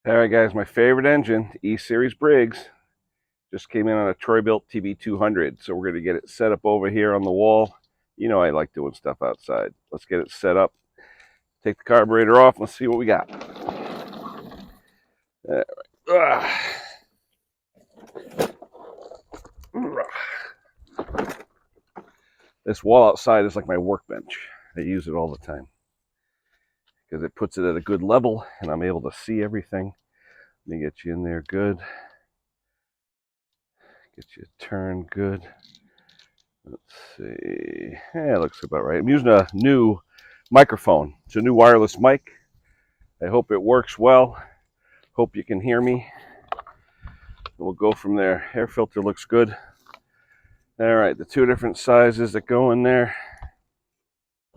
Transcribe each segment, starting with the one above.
All right, guys, my favorite engine, E-Series Briggs, just came in on a TroyBilt TB200. So we're going to get it set up over here on the wall. You know I like doing stuff outside. Let's get it set up. Take the carburetor off. Let's see what we got. This wall outside is like my workbench. I use it all the time because it puts it at a good level and I'm able to see everything. Let me get you in there good. Get you turned good. Let's see. Yeah, it looks about right. I'm using a new microphone. It's a new wireless mic. I hope it works well. Hope you can hear me. We'll go from there. Air filter looks good. All right, the two different sizes that go in there.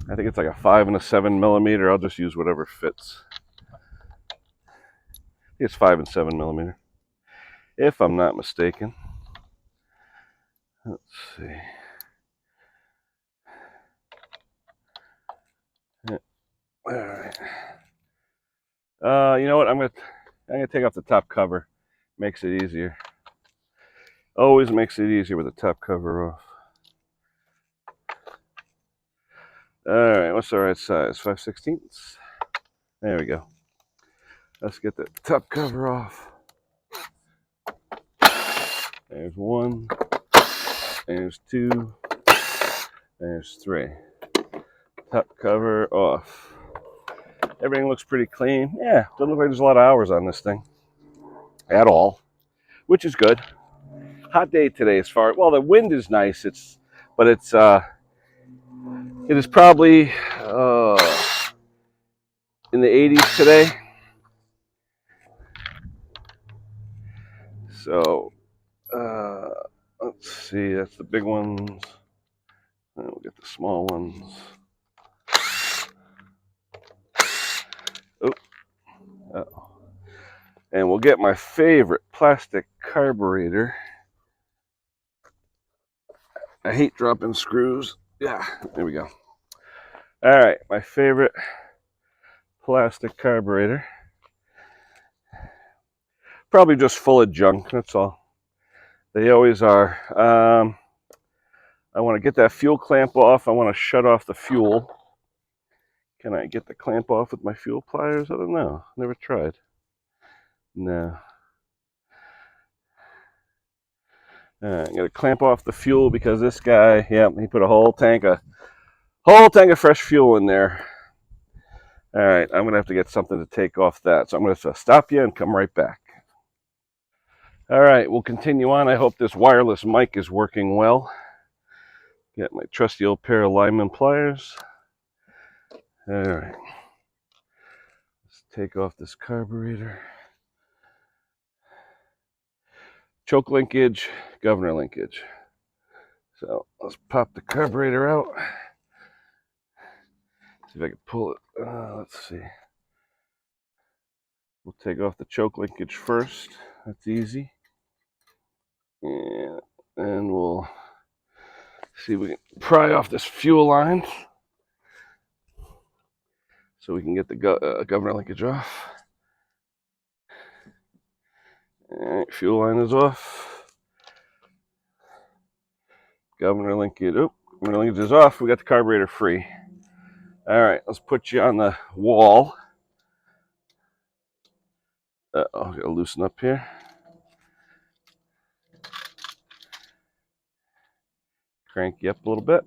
I think it's like a 5 and a 7 millimeter. I'll just use whatever fits. I think it's 5 and 7 millimeter, if I'm not mistaken. Let's see. All right. You know what? I'm gonna take off the top cover. Makes it easier. Always makes it easier with the top cover off. All right, what's the right size? 5/16. There we go. Let's get the top cover off. There's one. There's two. There's three. Top cover off. Everything looks pretty clean. Yeah, doesn't look like there's a lot of hours on this thing at all, which is good. Hot day today as far, well, the wind is nice. It is probably in the 80s today. So let's see, that's the big ones. And we'll get the small ones. Oh. And we'll get my favorite plastic carburetor. I hate dropping screws. Yeah, there we go. All right, my favorite plastic carburetor. Probably just full of junk, that's all. They always are. I want to get that fuel clamp off. I want to shut off the fuel. Can I get the clamp off with my fuel pliers? I don't know. Never tried. No. I'm going to clamp off the fuel because this guy, yeah, he put a whole tank of fresh fuel in there. All right, I'm going to have to get something to take off that. So I'm going to stop you and come right back. All right, we'll continue on. I hope this wireless mic is working well. Get my trusty old pair of lineman pliers. All right. Let's take off this carburetor. Choke linkage, governor linkage. So let's pop the carburetor out. See if I can pull it. Let's see. We'll take off the choke linkage first. That's easy. And then we'll see if we can pry off this fuel line so we can get the governor linkage off. All right, fuel line is off. Governor linkage is off. We got the carburetor free. All right, let's put you on the wall. I'll gotta loosen up here. Crank you up a little bit.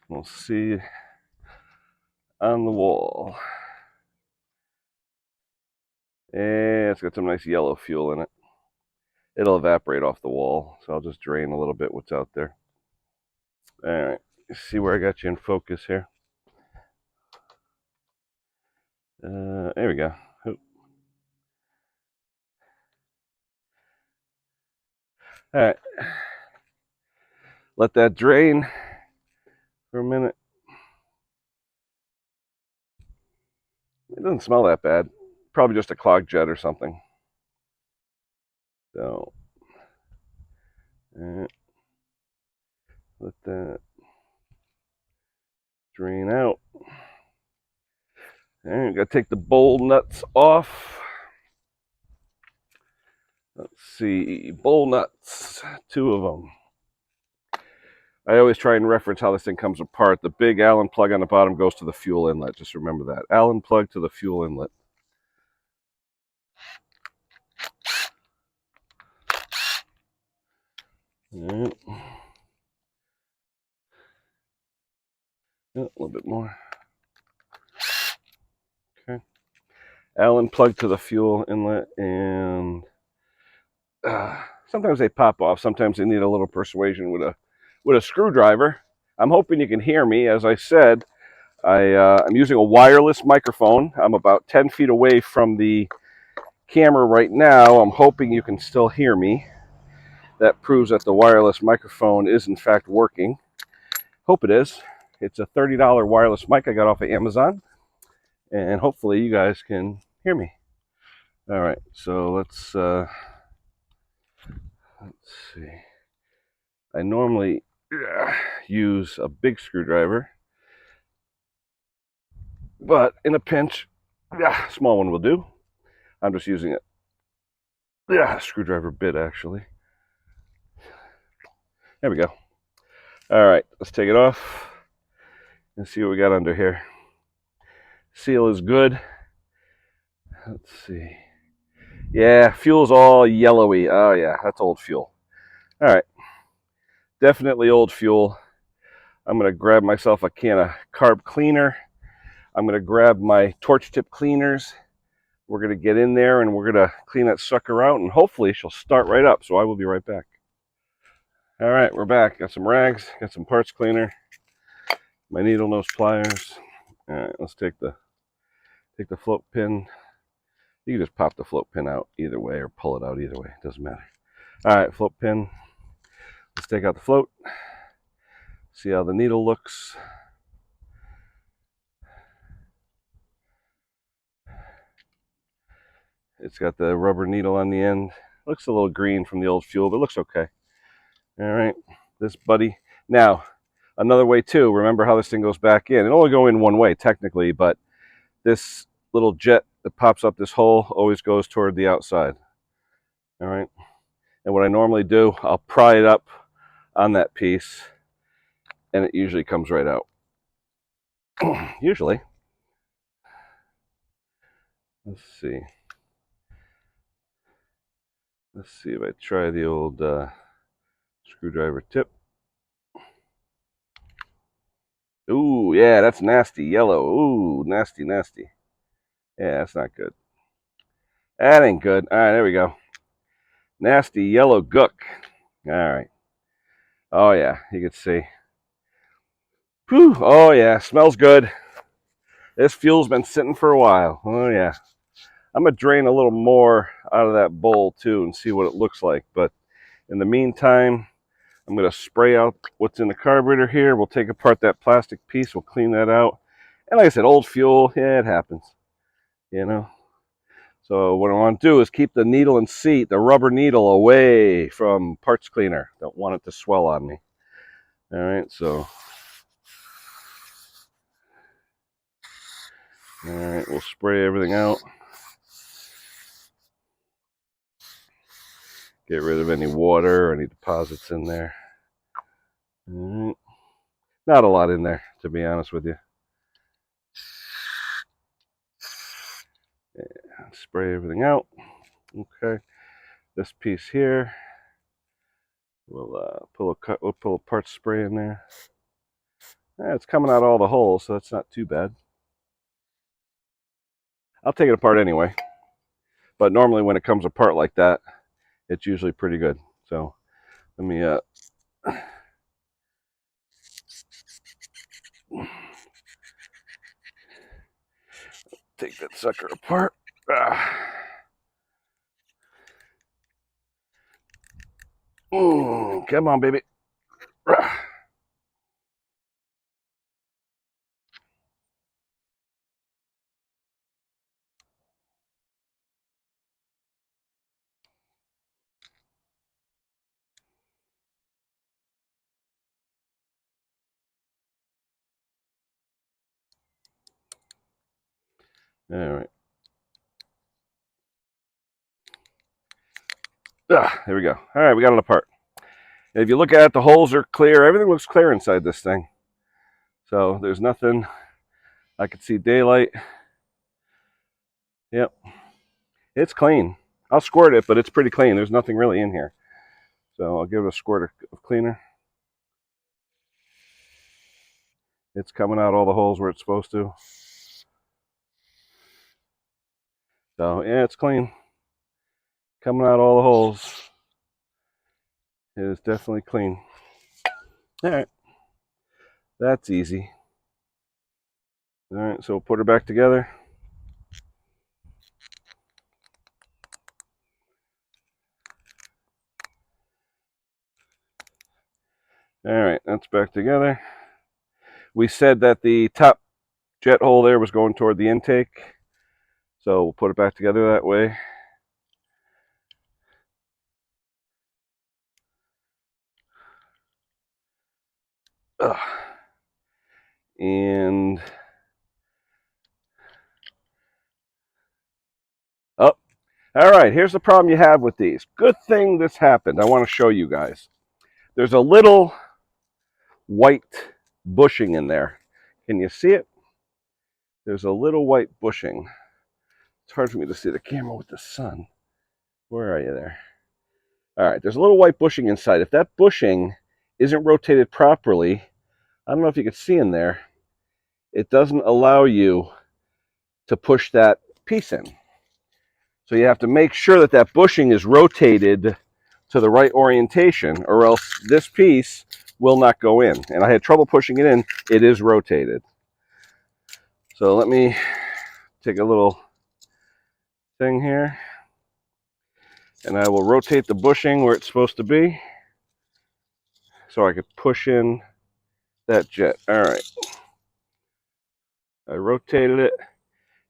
We'll see on the wall. And it's got some nice yellow fuel in it. It'll evaporate off the wall, so I'll just drain a little bit what's out there. All right, see where I got you in focus here. There we go. Oop. All right, let that drain for a minute. It doesn't smell that bad. Probably just a clogged jet or something. So, let that drain out. All right, gotta take the bowl nuts off. Let's see, bowl nuts, 2 of them. I always try and reference how this thing comes apart. The big Allen plug on the bottom goes to the fuel inlet. Just remember that. Allen plug to the fuel inlet. All right. Yeah, a little bit more. Okay. Allen plug to the fuel inlet, and sometimes they pop off. Sometimes they need a little persuasion with a screwdriver. I'm hoping you can hear me. As I said, I'm using a wireless microphone. I'm about 10 feet away from the camera right now. I'm hoping you can still hear me. That proves that the wireless microphone is in fact working. Hope it is. It's a $30 wireless mic I got off of Amazon, and hopefully you guys can hear me. All right, so let's see. I normally use a big screwdriver, but in a pinch, a small one will do. I'm just using a screwdriver bit, actually. There we go. All right, let's take it off and see what we got under here. Seal is good. Let's see. Yeah, fuel's all yellowy. Oh yeah, that's old fuel. All right, definitely old fuel. I'm gonna grab myself a can of carb cleaner. I'm gonna grab my torch tip cleaners. We're gonna get in there and we're gonna clean that sucker out, and hopefully she'll start right up. So I will be right back. All right, we're back. Got some rags, got some parts cleaner, my needle nose pliers. All right, let's take the float pin. You can just pop the float pin out either way or pull it out either way. It doesn't matter. All right, float pin. Let's take out the float. See how the needle looks. It's got the rubber needle on the end. Looks a little green from the old fuel, but looks okay. All right, this buddy. Now, another way too, remember how this thing goes back in. It'll only go in one way technically, but this little jet that pops up this hole always goes toward the outside. All right, and what I normally do, I'll pry it up on that piece, and it usually comes right out. Usually. Let's see. Let's see if I try the old screwdriver tip. Ooh, yeah, that's nasty yellow. Ooh, nasty, nasty. Yeah, that's not good. That ain't good. All right, there we go. Nasty yellow gook. All right. Oh, yeah, you can see. Whew. Oh, yeah, smells good. This fuel's been sitting for a while. Oh, yeah. I'm going to drain a little more out of that bowl, too, and see what it looks like. But in the meantime, I'm going to spray out what's in the carburetor here. We'll take apart that plastic piece. We'll clean that out. And like I said, old fuel, yeah, it happens. You know? So what I want to do is keep the needle and seat, the rubber needle, away from parts cleaner. Don't want it to swell on me. All right, so. All right, we'll spray everything out. Get rid of any water or any deposits in there. All right. Not a lot in there, to be honest with you. Yeah, spray everything out. Okay. This piece here, we'll pull a part spray in there. Yeah, it's coming out all the holes, so that's not too bad. I'll take it apart anyway. But normally when it comes apart like that, it's usually pretty good. So let me take that sucker apart. Come on, baby. All right. There we go. All right, we got it apart. And if you look at it, the holes are clear. Everything looks clear inside this thing. So there's nothing. I could see daylight. Yep. It's clean. I'll squirt it, but it's pretty clean. There's nothing really in here. So I'll give it a squirt of cleaner. It's coming out all the holes where it's supposed to. So yeah, it's clean. Coming out all the holes. It is definitely clean. All right. That's easy. All right, so we'll put her back together. All right, that's back together. We said that the top jet hole there was going toward the intake. So we'll put it back together that way. Ugh. And oh, all right, here's the problem you have with these. Good thing this happened. I want to show you guys. There's a little white bushing in there. Can you see it? There's a little white bushing. It's hard for me to see the camera with the sun. Where are you there? All right, there's a little white bushing inside. If that bushing isn't rotated properly, I don't know if you can see in there, it doesn't allow you to push that piece in. So you have to make sure that that bushing is rotated to the right orientation, or else this piece will not go in. And I had trouble pushing it in. It is rotated. So let me take a little thing here, and I will rotate the bushing where it's supposed to be so I could push in that jet. All right. I rotated it,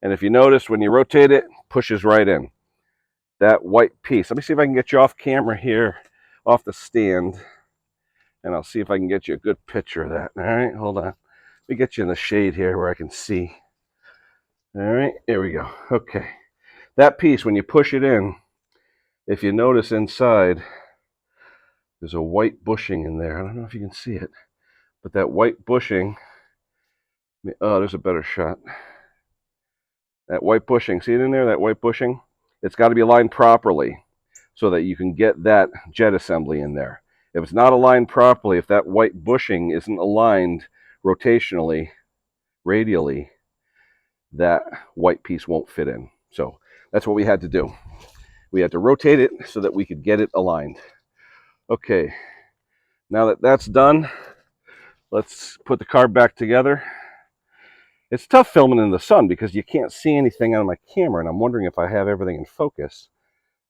and if you notice, when you rotate it, it pushes right in. That white piece. Let me see if I can get you off camera here, off the stand, and I'll see if I can get you a good picture of that. All right, hold on. Let me get you in the shade here where I can see. All right, here we go. Okay. That piece, when you push it in, if you notice inside, there's a white bushing in there. I don't know if you can see it, but that white bushing, oh, there's a better shot. That white bushing, see it in there, that white bushing? It's got to be aligned properly so that you can get that jet assembly in there. If it's not aligned properly, if that white bushing isn't aligned rotationally, radially, that white piece won't fit in. So that's what we had to do. We had to rotate it so that we could get it aligned. Okay, now that that's done, let's put the carb back together. It's tough filming in the sun because you can't see anything on my camera, and I'm wondering if I have everything in focus.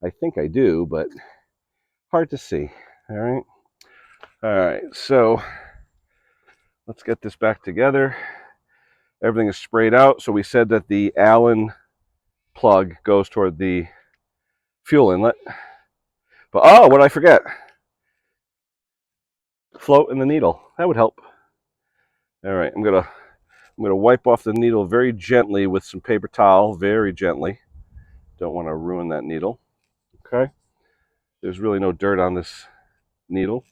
I think I do, but hard to see. All right. All right, so let's get this back together. Everything is sprayed out. So we said that the Allen plug goes toward the fuel inlet. But oh, what did I forget? Float in the needle. That would help. All right, I'm gonna wipe off the needle very gently with some paper towel, very gently. Don't want to ruin that needle. Okay. There's really no dirt on this needle.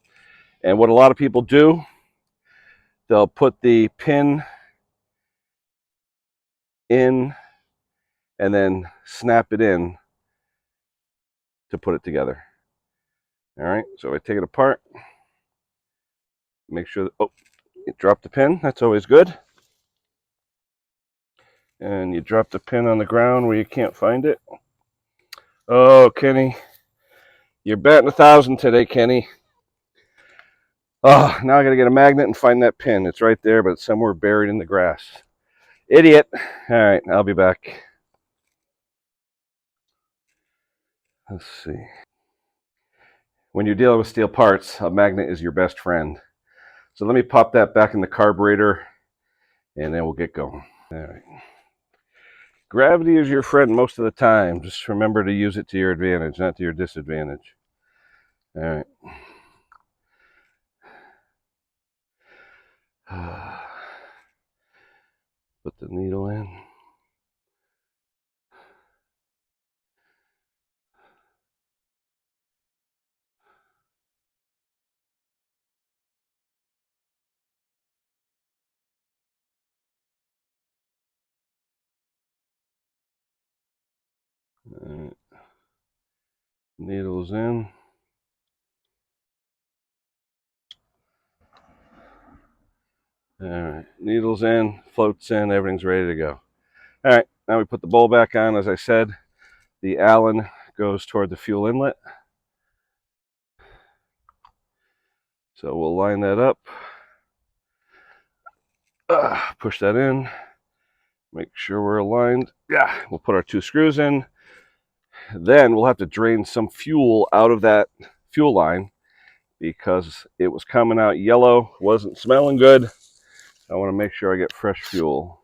And what a lot of people do, they'll put the pin in and then snap it in to put it together. All right, so I take it apart, make sure that, oh, you drop the pin, that's always good. And you drop the pin on the ground where you can't find it. Oh, Kenny, you're batting 1,000 today, Kenny. Oh, now I gotta get a magnet and find that pin. It's right there, but it's somewhere buried in the grass. Idiot. All right, I'll be back. Let's see. When you're dealing with steel parts, a magnet is your best friend. So let me pop that back in the carburetor, and then we'll get going. All right. Gravity is your friend most of the time. Just remember to use it to your advantage, not to your disadvantage. All right. Put the needle in. Alright. Needles in. Alright, needles in, floats in, everything's ready to go. Alright, now we put the bowl back on. As I said, the Allen goes toward the fuel inlet. So we'll line that up. Push that in. Make sure we're aligned. Yeah, we'll put our 2 screws in. Then we'll have to drain some fuel out of that fuel line because it was coming out yellow, wasn't smelling good. I want to make sure I get fresh fuel.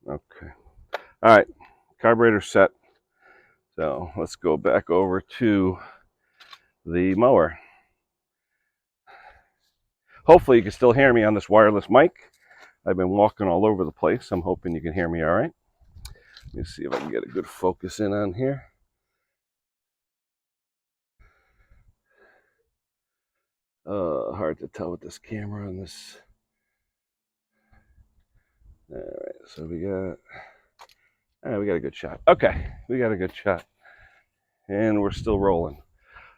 Okay. All right, carburetor set. So let's go back over to the mower. Hopefully you can still hear me on this wireless mic. I've been walking all over the place. I'm hoping you can hear me all right. Let me see if I can get a good focus in on here. Hard to tell with this camera and this. All right, so we got a good shot. Okay, we got a good shot. And we're still rolling.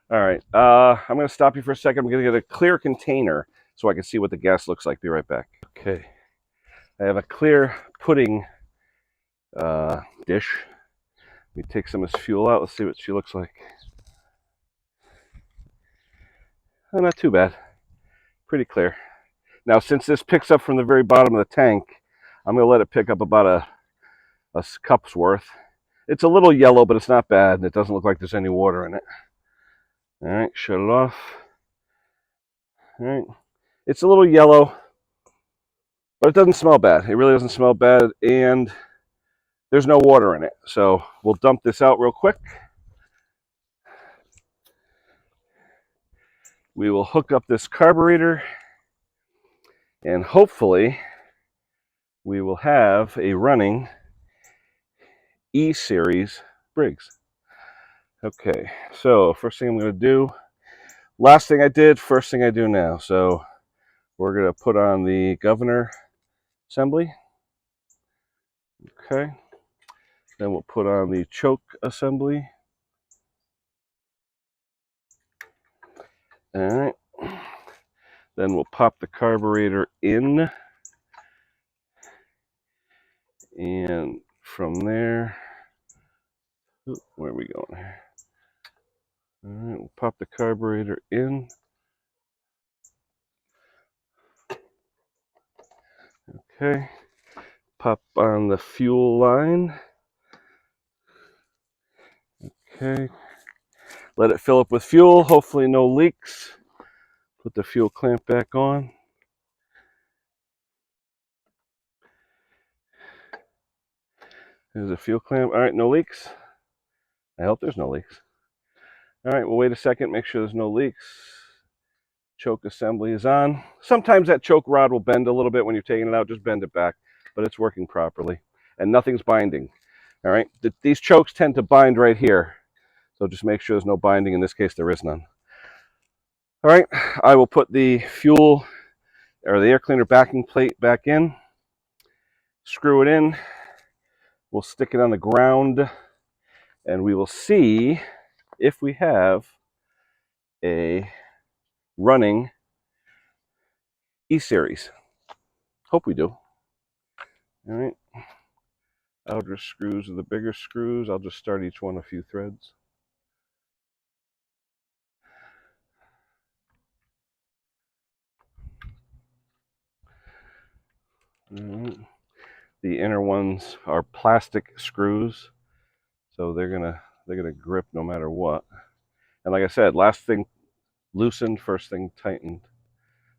All right, I'm going to stop you for a second. I'm going to get a clear container so I can see what the gas looks like. Be right back. Okay, I have a clear pudding dish. Let me take some of this fuel out. Let's see what she looks like. Oh, not too bad. Pretty clear. Now, since this picks up from the very bottom of the tank, I'm going to let it pick up about a cup's worth. It's a little yellow, but it's not bad. It doesn't look like there's any water in it. All right, shut it off. All right. It's a little yellow, but it doesn't smell bad. It really doesn't smell bad, and there's no water in it. So we'll dump this out real quick. We will hook up this carburetor, and hopefully we will have a running E-Series Briggs. Okay, so first thing I'm going to do, last thing I did, first thing I do now. So we're going to put on the governor assembly. Okay, then we'll put on the choke assembly. All right, then we'll pop the carburetor in, and from there, where are we going here? All right, we'll pop the carburetor in. Okay, pop on the fuel line. Okay, let it fill up with fuel, hopefully no leaks. Put the fuel clamp back on. There's a fuel clamp. All right, no leaks. I hope there's no leaks. All right, we'll wait a second, make sure there's no leaks. Choke assembly is on. Sometimes that choke rod will bend a little bit when you're taking it out. Just bend it back, but it's working properly. And nothing's binding. All right, these chokes tend to bind right here. So just make sure there's no binding. In this case, there is none. All right, I will put the fuel or the air cleaner backing plate back in. Screw it in. We'll stick it on the ground, and we will see if we have a running E-Series. Hope we do. All right. Outer screws are the bigger screws. I'll just start each one a few threads. All right. The inner ones are plastic screws, so they're gonna grip no matter what. And like I said, last thing loosened, first thing tightened.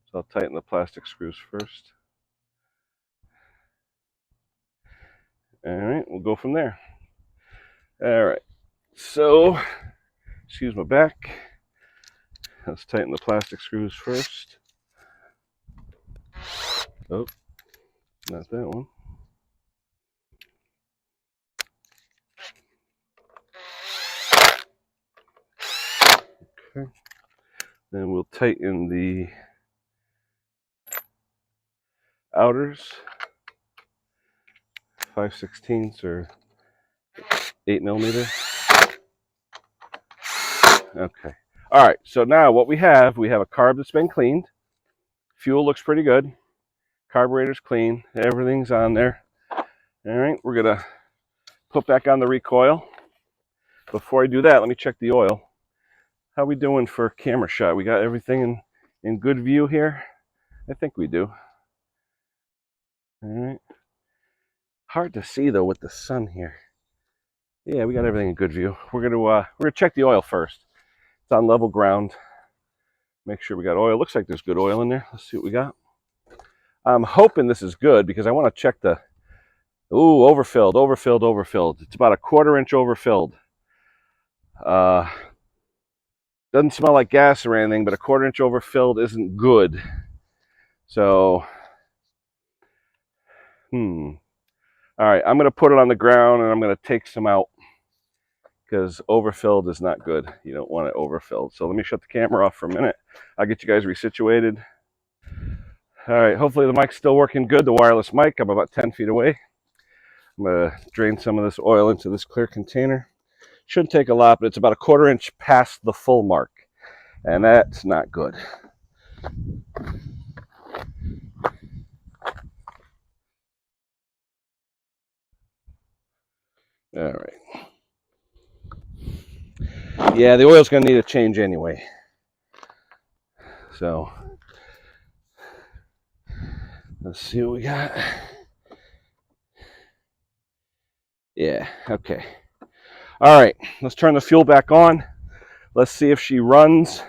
So I'll tighten the plastic screws first. All right, we'll go from there. All right, so, excuse my back. Let's tighten the plastic screws first. Oh, not that one. Okay, then we'll tighten the outers. 5/16 or 8mm. Okay. All right. So now what we have a carb that's been cleaned. Fuel looks pretty good. Carburetor's clean. Everything's on there. All right. We're gonna put back on the recoil. Before I do that, let me check the oil. How we doing for camera shot? We got everything in good view here? I think we do. All right. Hard to see though with the sun here. Yeah, we got everything in good view. We're gonna check the oil first. It's on level ground. Make sure we got oil. Looks like there's good oil in there. Let's see what we got. I'm hoping this is good because I want to check the. Ooh, overfilled. It's about a 1/4 inch overfilled. Doesn't smell like gas or anything, but a 1/4 inch overfilled isn't good. So, all right, I'm going to put it on the ground and I'm going to take some out because overfilled is not good. You don't want it overfilled. So let me shut the camera off for a minute. I'll get you guys resituated. All right, hopefully the mic's still working good, the wireless mic. I'm about 10 feet away. I'm going to drain some of this oil into this clear container. Shouldn't take a lot, but it's about a 1/4 inch past the full mark, and that's not good. All right. Yeah, the oil's going to need a change anyway. So, let's see what we got. Yeah, okay. All right, let's turn the fuel back on. Let's see if she runs.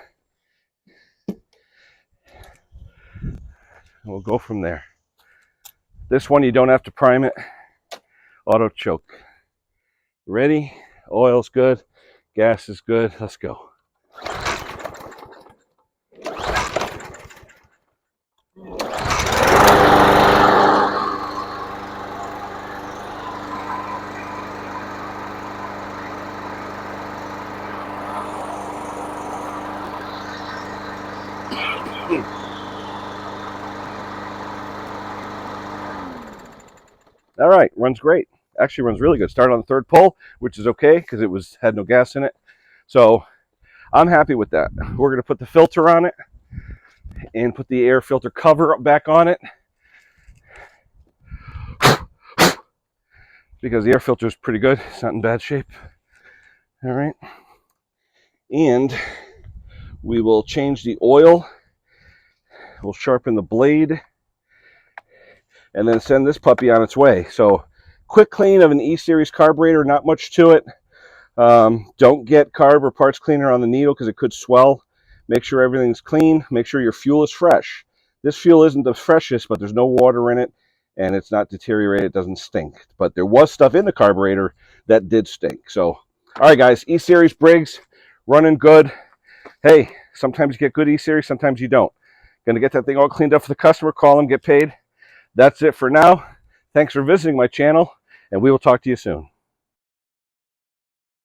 We'll go from there. This one, you don't have to prime it. Auto choke. Ready? Oil's good. Gas is good. Let's go. All right, runs great. Actually runs really good. Started on the 3rd pull, which is okay because it had no gas in it. So I'm happy with that. We're going to put the filter on it and put the air filter cover back on it because the air filter is pretty good. It's not in bad shape. All right. And we will change the oil. We'll sharpen the blade and then send this puppy on its way. So quick clean of an E-Series carburetor, not much to it. Don't get carb or parts cleaner on the needle because it could swell. Make sure everything's clean. Make sure your fuel is fresh. This fuel isn't the freshest, but there's no water in it and it's not deteriorated. It doesn't stink. But there was stuff in the carburetor that did stink. So, all right, guys, E-Series Briggs, running good. Hey, sometimes you get good E-Series, sometimes you don't. Going to get that thing all cleaned up for the customer, call them, get paid. That's it for now. Thanks for visiting my channel, and we will talk to you soon.